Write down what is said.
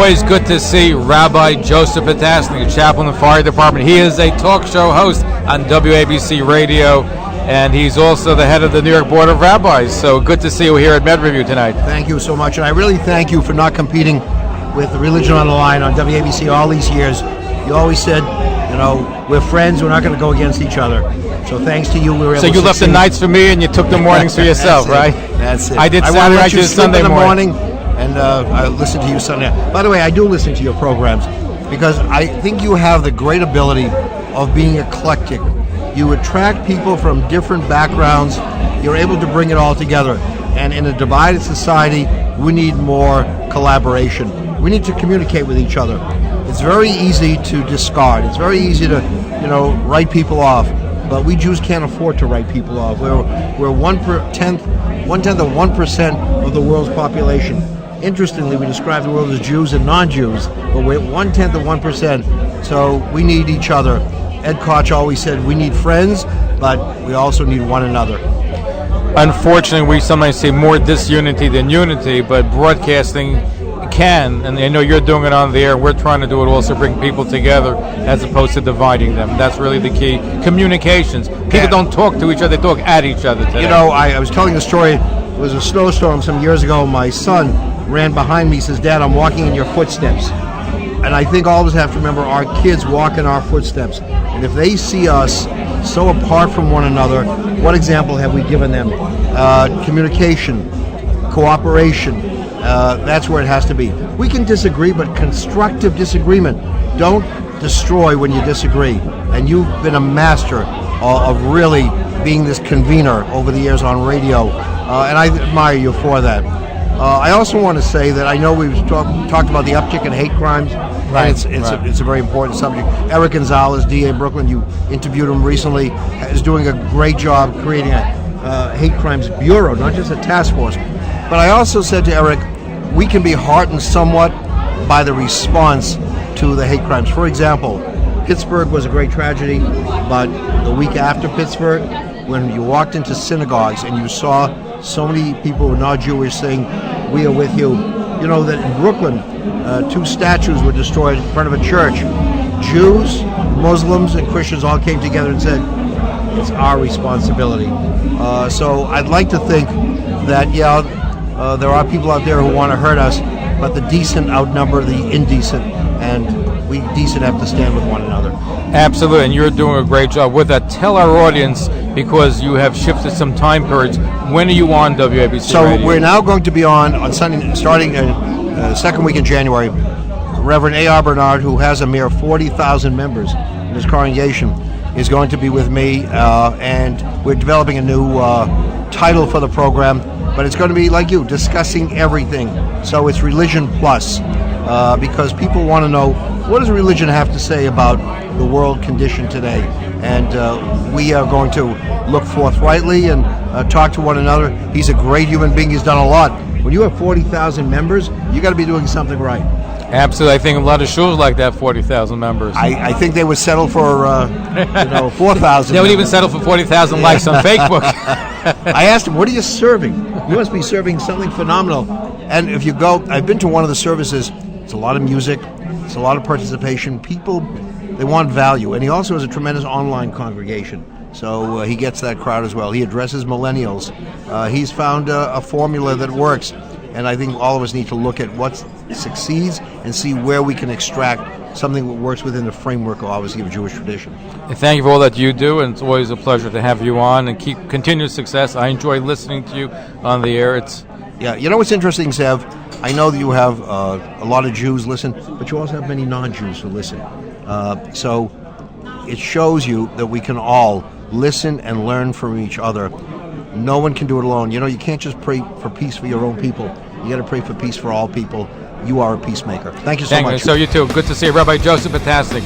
always good to see Rabbi Joseph Potasnik, chaplain of the fire department. He is a talk show host on WABC Radio, and he's also the head of the New York Board of Rabbis. So good to see you here at Med Review tonight. Thank you so much, and I really thank you for not competing with Religion on the Line on WABC all these years. You always said, we're friends, we're not going to go against each other. So thanks to you, we were able to So you left the nights for me and you took the mornings for yourself, right? That's it. I did Saturday, I did Sunday morning. And I listen to you Sunday. By the way, I do listen to your programs because I think you have the great ability of being eclectic. You attract people from different backgrounds. You're able to bring it all together. And in a divided society, we need more collaboration. We need to communicate with each other. It's very easy to discard. It's very easy to, write people off. But we Jews can't afford to write people off. We're one-tenth of 1% of the world's population. Interestingly, we describe the world as Jews and non-Jews, but we're 1/10 of 1%, so we need each other. Ed Koch always said we need friends, but we also need one another. Unfortunately, we sometimes see more disunity than unity, but broadcasting can, and I know you're doing it on the air, we're trying to do it also, bring people together as opposed to dividing them. That's really the key. Communications. People don't talk to each other, they talk at each other today. I was telling a story. It was a snowstorm some years ago. My son ran behind me, says, "Dad, I'm walking in your footsteps." And I think all of us have to remember our kids walk in our footsteps. And if they see us so apart from one another, what example have we given them? Communication, cooperation, that's where it has to be. We can disagree, but constructive disagreement. Don't destroy when you disagree. And you've been a master of really being this convener over the years on radio, and I admire you for that. I also want to say that I know we've talked about the uptick in hate crimes, right, and it's a very important subject. Eric Gonzalez, DA Brooklyn, you interviewed him recently, is doing a great job creating a hate crimes bureau, not just a task force. But I also said to Eric, we can be heartened somewhat by the response to the hate crimes. For example, Pittsburgh was a great tragedy, but the week after Pittsburgh, when you walked into synagogues and you saw so many people who are not Jewish saying, "We are with you." You know that in Brooklyn, 2 statues were destroyed in front of a church. Jews, Muslims, and Christians all came together and said, it's our responsibility. So I'd like to think that, there are people out there who want to hurt us, but the decent outnumber the indecent, and we decent have to stand with one another. Absolutely, and you're doing a great job with that. Tell our audience, because you have shifted some time periods, when are you on WABC Radio? So we're now going to be on Sunday, starting second week in January. Reverend A.R. Bernard, who has a mere 40,000 members in his congregation, is going to be with me, and we're developing a new title for the program, but it's going to be like you, discussing everything. So it's Religion Plus, because people want to know, what does religion have to say about the world condition today? And we are going to look forthrightly and talk to one another. He's a great human being. He's done a lot. When you have 40,000 members, you got to be doing something right. Absolutely. I think a lot of schools like that, 40,000 members. I think they would settle for 4,000. They would even settle for 40,000 likes on Facebook. I asked him, what are you serving? You must be serving something phenomenal. And if you go, I've been to one of the services, it's a lot of music, it's a lot of participation. People, they want value. And he also has a tremendous online congregation. So he gets that crowd as well. He addresses millennials. He's found a formula that works. And I think all of us need to look at what succeeds and see where we can extract something that works within the framework, obviously, of Jewish tradition. And thank you for all that you do, and it's always a pleasure to have you on, and keep continued success. I enjoy listening to you on the air. Yeah, you know what's interesting, Zev? I know that you have a lot of Jews listen, but you also have many non-Jews who listen. So it shows you that we can all listen and learn from each other. No one can do it alone. You know, you can't just pray for peace for your own people. You got to pray for peace for all people. You are a peacemaker. Thank you so much. So you too. Good to see you, Rabbi Joseph Potasnik.